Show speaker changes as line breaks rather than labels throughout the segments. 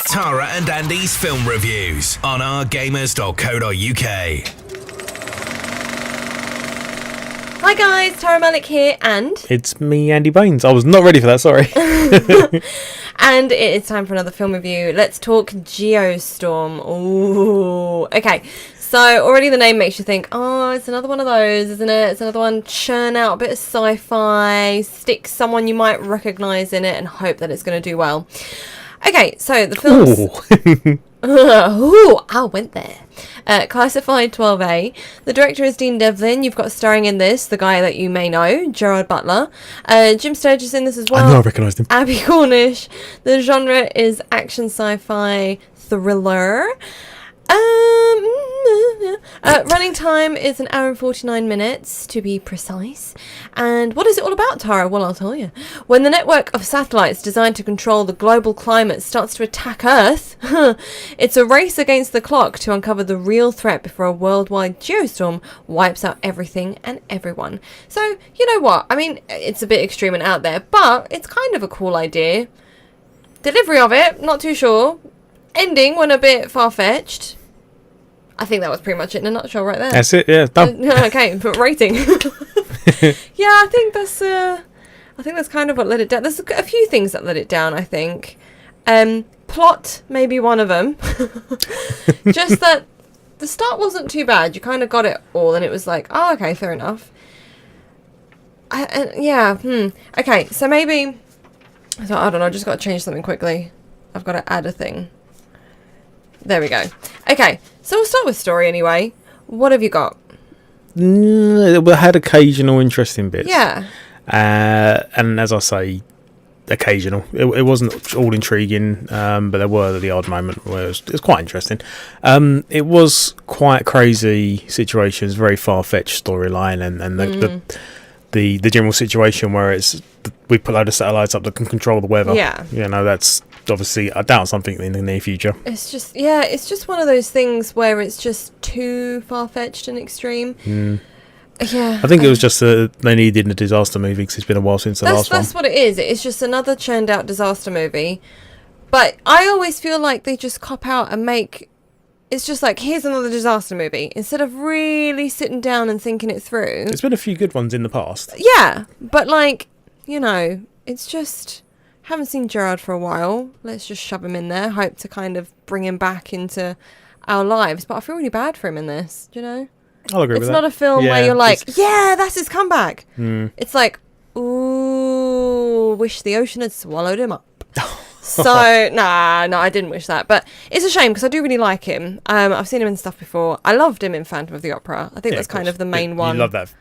Tara and Andy's film reviews on OurGamers.co.uk.
Hi guys, Tara Malik here, and
it's me, Andy Baines. I was not ready for that, sorry.
and it is time for another film review. Let's talk Geostorm. Ooh, okay. So already the name makes you think, oh, it's another one of those, isn't it? It's another one, churn out a bit of sci-fi, stick someone you might recognise in it and hope that it's going to do well. Okay, so the film's... Ooh, I went there. Classified 12A. The director is Devlin. You've got starring in this the guy that you may know, Gerard Butler. Jim Sturgess in this as well.
I know, I recognised him.
Abbie Cornish. The genre is action sci-fi thriller. Running time is 1 hour and 49 minutes to be precise. And what is it all about, Tara? Well, I'll tell you. When the network of satellites designed to control the global climate starts to attack Earth, it's a race against the clock to uncover the real threat before a worldwide geostorm wipes out everything and everyone. So, you know what? I mean, it's a bit extreme and out there, but it's kind of a cool idea. Delivery of it, not too sure. Ending went a bit far-fetched. I think that was pretty much it in a nutshell right there.
That's it, yeah, done.
Okay, but rating. Yeah, I think that's kind of what let it down. There's a few things that let it down, I think. Plot, maybe one of them. Just that the start wasn't too bad. You kind of got it all, and it was like, oh, okay, fair enough. Okay, so maybe... So I don't know, I just got to change something quickly. I've got to add a thing. There we go. Okay, so we'll start with story anyway. What have you got?
We had occasional interesting bits.
Yeah.
And as I say, occasional. It wasn't all intriguing, but there were the odd moment where it was quite interesting. It was quite crazy situations, very far-fetched storyline, and the general situation where it's we put a load of satellites up that can control the weather.
Yeah.
You know, that's obviously, I doubt something in the near future.
It's just one of those things where it's just too far-fetched and extreme. Yeah.
I think it was just they needed a disaster movie because it's been a while since the last one.
That's what it is. It's just another churned out disaster movie. But I always feel like they just cop out and make... It's just like, here's another disaster movie. Instead of really sitting down and thinking it through.
There's been a few good ones in the past.
Yeah. But like, you know, it's just... Haven't seen Gerard for a while. Let's just shove him in there. Hope to kind of bring him back into our lives. But I feel really bad for him in this, do you know?
I'll agree with that.
It's not a film where you're like, yeah, that's his comeback. It's like, ooh, wish the ocean had swallowed him up. So, no, I didn't wish that. But it's a shame because I do really like him. I've seen him in stuff before. I loved him in Phantom of the Opera. I think that's kind of the main one.
You love that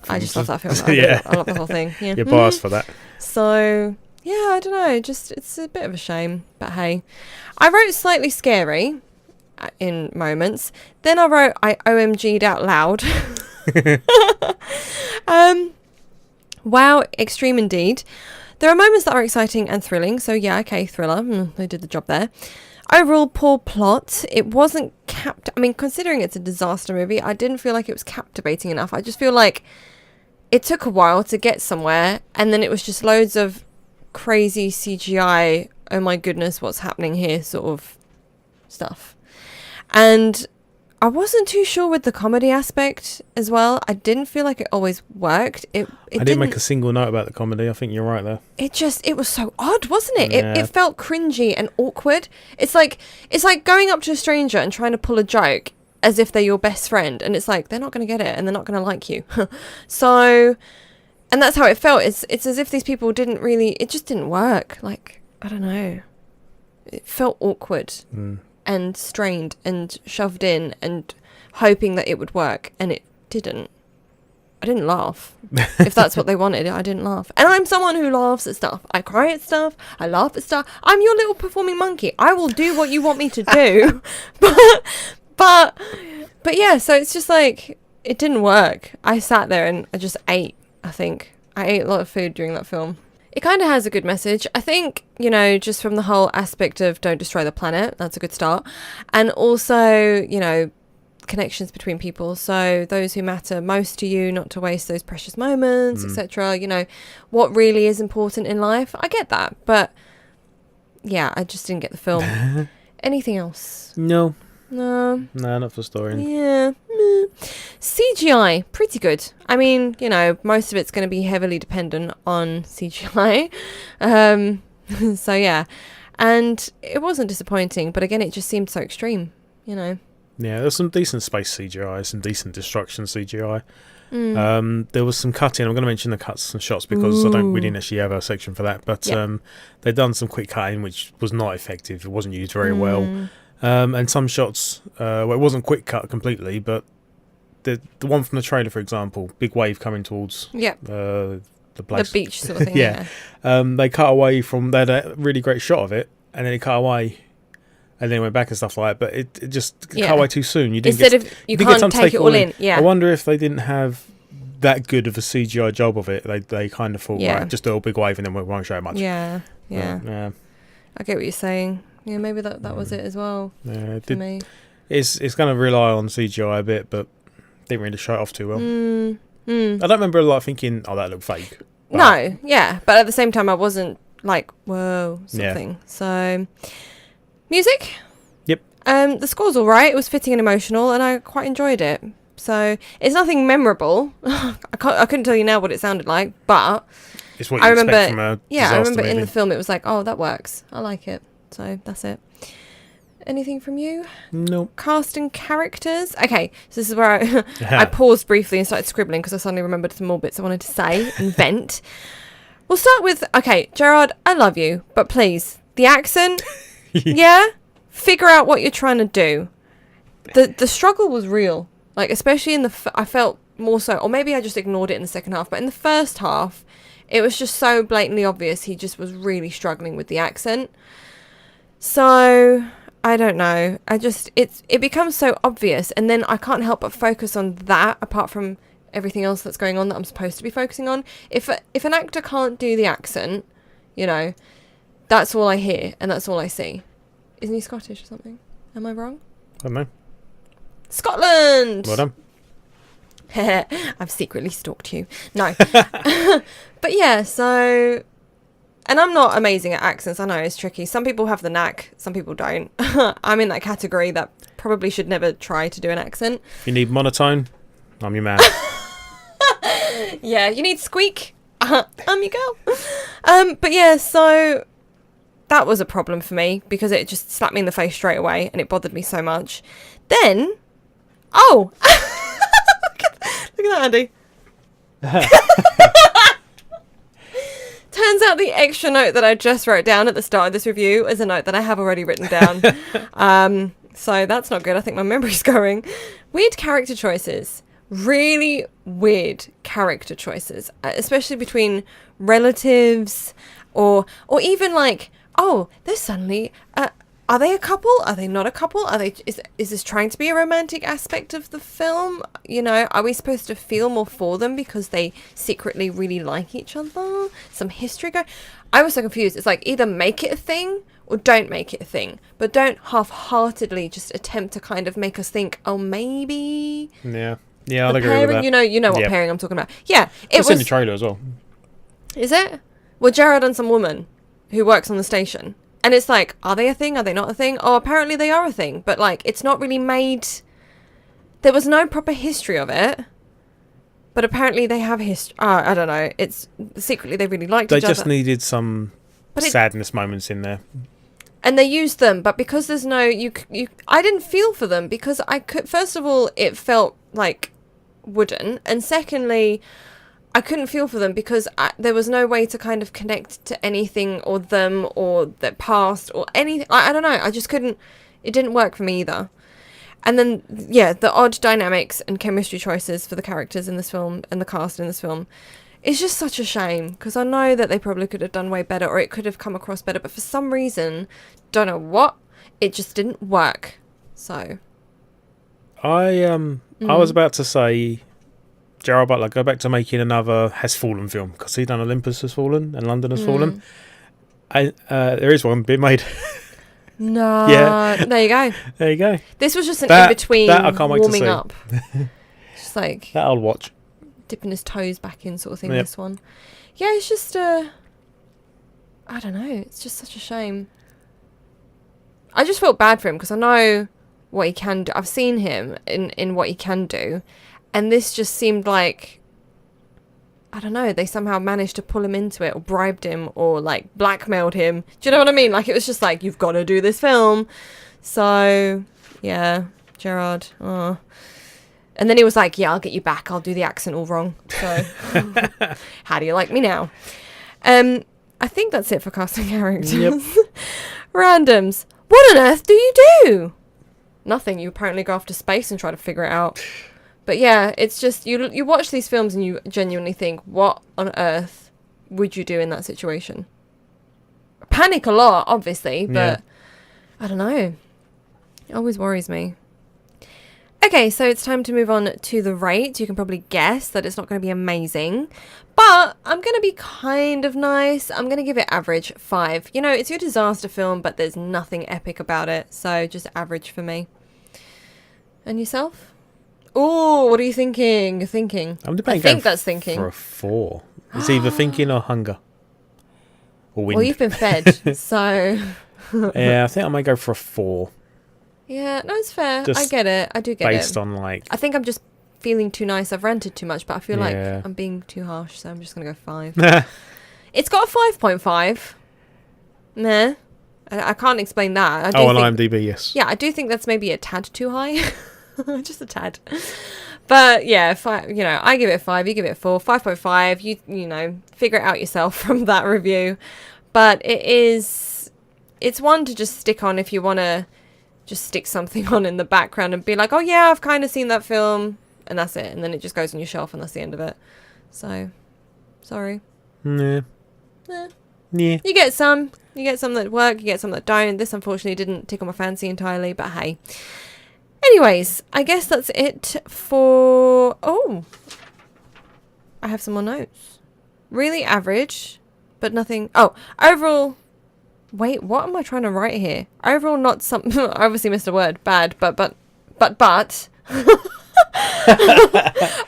I just love that film. I love the whole thing. Yeah.
You're biased for that.
So... Yeah, I don't know. Just it's a bit of a shame, but hey. I wrote slightly scary in moments. Then I wrote I OMG'd out loud. Wow, extreme indeed. There are moments that are exciting and thrilling. So yeah, okay, thriller. They did the job there. Overall, poor plot. It wasn't considering it's a disaster movie, I didn't feel like it was captivating enough. I just feel like it took a while to get somewhere, and then it was just loads of crazy CGI, oh my goodness, what's happening here sort of stuff. And I wasn't too sure with the comedy aspect as well. I didn't feel like it always worked. I
didn't make a single note about the comedy. I think you're right there.
It was so odd, wasn't it?
Yeah.
It felt cringy and awkward. It's like going up to a stranger and trying to pull a joke as if they're your best friend, and it's like they're not going to get it and they're not going to like you. So... And that's how it felt. It's as if these people it just didn't work. Like, I don't know. It felt awkward and strained and shoved in and hoping that it would work. And it didn't. I didn't laugh. If that's what they wanted, I didn't laugh. And I'm someone who laughs at stuff. I cry at stuff. I laugh at stuff. I'm your little performing monkey. I will do what you want me to do. But yeah, so it's just like, it didn't work. I sat there and I just ate. I think I ate a lot of food during that film. It kind of has a good message. I think, you know, just from the whole aspect of don't destroy the planet, that's a good start. And also, you know, connections between people. So those who matter most to you, not to waste those precious moments, etc. You know, what really is important in life. I get that. But yeah, I just didn't get the film. Anything else?
No,
No.
not for story.
Yeah. Meh. CGI, pretty good. I mean, you know, most of it's going to be heavily dependent on CGI. So yeah. And it wasn't disappointing, but again, it just seemed so extreme, you know.
Yeah, there's some decent space CGI, some decent destruction CGI. There was some cutting. I'm going to mention the cuts and shots because we didn't actually have a section for that. But they've done some quick cutting, which was not effective. It wasn't used very well. And some shots, well, it wasn't quick cut completely, but the one from the trailer, for example, big wave coming towards the place.
The beach sort of thing.
Yeah. They cut away from, they had a really great shot of it, and then it cut away. And then went back and stuff like that, but it just cut away too soon. You didn't
you can't take it all in. Yeah.
I wonder if they didn't have that good of a CGI job of it. They kind of thought, right, just do a big wave and then we won't show much.
Yeah.
Yeah.
I get what you're saying. Yeah, maybe that was it as well.
Yeah,
for me.
It's going to rely on CGI a bit, but didn't really show it off too well. I don't remember a lot thinking, oh, that looked fake.
No, yeah, but at the same time, I wasn't like, whoa, something. Yeah. So. Music?
Yep.
The score's all right. It was fitting and emotional, and I quite enjoyed it. So it's nothing memorable. I couldn't tell you now what it sounded like, but
it's what you expect from a
I remember
movie.
in the film it was like, oh, that works. I like it. So that's it. Anything from you?
Nope.
Cast and characters. Okay, so this is where I paused briefly and started scribbling because I suddenly remembered some more bits I wanted to say and vent. We'll start with Gerard. I love you, but please, the accent. Yeah, figure out what you're trying to do. The struggle was real, like especially in I felt more so, or maybe I just ignored it in the second half, but in the first half it was just so blatantly obvious he just was really struggling with the accent. So I don't know, it becomes so obvious, and then I can't help but focus on that apart from everything else that's going on that I'm supposed to be focusing on. If an actor can't do the accent, you know, that's all I hear and that's all I see. Isn't he Scottish or something? Am I wrong?
I don't know.
Scotland!
Well done.
I've secretly stalked you. No. But yeah, so... And I'm not amazing at accents. I know it's tricky. Some people have the knack. Some people don't. I'm in that category that probably should never try to do an accent.
If you need monotone, I'm your man.
Yeah, you need squeak. I'm your girl. But yeah, so... That was a problem for me because it just slapped me in the face straight away and it bothered me so much. Then, look at that, Andy. Turns out the extra note that I just wrote down at the start of this review is a note that I have already written down. So that's not good. I think my memory's going. Weird character choices. Really weird character choices, especially between relatives or even like, oh, there's suddenly, are they a couple? Are they not a couple? Is this trying to be a romantic aspect of the film? You know, are we supposed to feel more for them because they secretly really like each other? Some history going. I was so confused. It's like either make it a thing or don't make it a thing, but don't half-heartedly just attempt to kind of make us think, oh, maybe.
Yeah, I'll agree with that.
You know what pairing I'm talking about. Yeah,
it's in the trailer as well.
Is it? Well, Gerard and some woman who works on the station. And it's like, are they a thing? Are they not a thing? Oh, apparently they are a thing. But, like, it's not really made... There was no proper history of it. But apparently they have history... I don't know. It's... Secretly, they really liked each other.
They just needed some sadness moments in there.
And they used them. But because there's no... I didn't feel for them because I could... First of all, it felt, like, wooden. And secondly... I couldn't feel for them because there was no way to kind of connect to anything or them or their past or anything. I don't know. I just couldn't. It didn't work for me either. And then, yeah, the odd dynamics and chemistry choices for the characters in this film and the cast in this film is just such a shame because I know that they probably could have done way better or it could have come across better. But for some reason, don't know what, it just didn't work. So.
I was about to say... Gerard Butler, go back to making another Has Fallen film because he done Olympus Has Fallen and London Has Fallen. There is one being made.
No. Yeah. There you go.
There you go.
This was just an in-between
that I can't wait
warming
to see.
up. Just like...
That I'll watch.
Dipping his toes back in sort of thing, this one. Yeah, it's just... I don't know. It's just such a shame. I just felt bad for him because I know what he can do. I've seen him in what he can do. And this just seemed like, I don't know, they somehow managed to pull him into it or bribed him or like blackmailed him. Do you know what I mean? Like it was just like, you've got to do this film. So, yeah, Gerard. Oh. And then he was like, yeah, I'll get you back. I'll do the accent all wrong. So, how do you like me now? I think that's it for casting characters.
Yep.
Randoms. What on earth do you do? Nothing. You apparently go off to space and try to figure it out. But yeah, it's just, you watch these films and you genuinely think, what on earth would you do in that situation? Panic a lot, obviously, but I don't know. It always worries me. Okay, so it's time to move on to the rate. You can probably guess that it's not going to be amazing, but I'm going to be kind of nice. I'm going to give it average 5. You know, it's your disaster film, but there's nothing epic about it, so just average for me. And yourself? Oh, what are you thinking? You're thinking.
I'm debating.
I think that's thinking.
For a 4. It's either thinking or hunger. Or wind.
Well, you've been fed, so...
Yeah, I think I might go for a 4.
Yeah, no, it's fair.
Just
I get it. I do get it.
Based on, like...
I think I'm just feeling too nice. I've ranted too much, but I feel like I'm being too harsh, so I'm just going to go 5. It's got a 5.5. Meh. I can't explain that.
On IMDb, yes.
Yeah, I do think that's maybe a tad too high. Just a tad. But yeah, 5, you know, I give it 5, you give it 4, 5.5. You know, figure it out yourself from that review. But it's one to just stick on if you want to just stick something on in the background and be like, oh yeah, I've kind of seen that film, and that's it. And then it just goes on your shelf and that's the end of it. So, sorry.
Yeah.
Yeah. You get some that work, you get some that don't. This unfortunately didn't tickle my fancy entirely, but hey. Anyways, I guess that's it for... Oh, I have some more notes. Really average, but nothing... Oh, overall... Wait, what am I trying to write here? Overall not some... I obviously missed a word. Bad, but...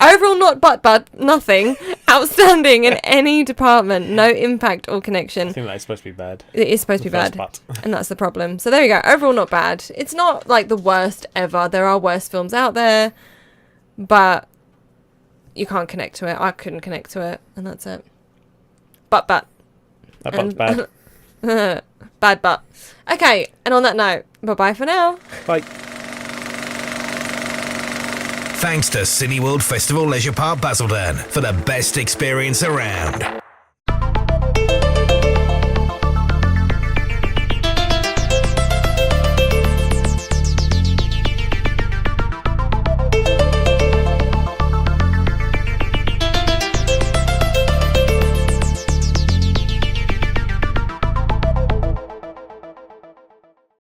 Overall not but, nothing. Outstanding in any department. No impact or connection.
I think that's supposed to be bad.
It is supposed to be bad. And that's the problem. So there you go. Overall not bad. It's not like the worst ever. There are worse films out there. But you can't connect to it. I couldn't connect to it. And that's it. But.
That butt's bad.
Bad but. Okay. And on that note, bye-bye for now.
Bye.
Thanks to Cineworld Festival Leisure Park Basildon for the best experience around.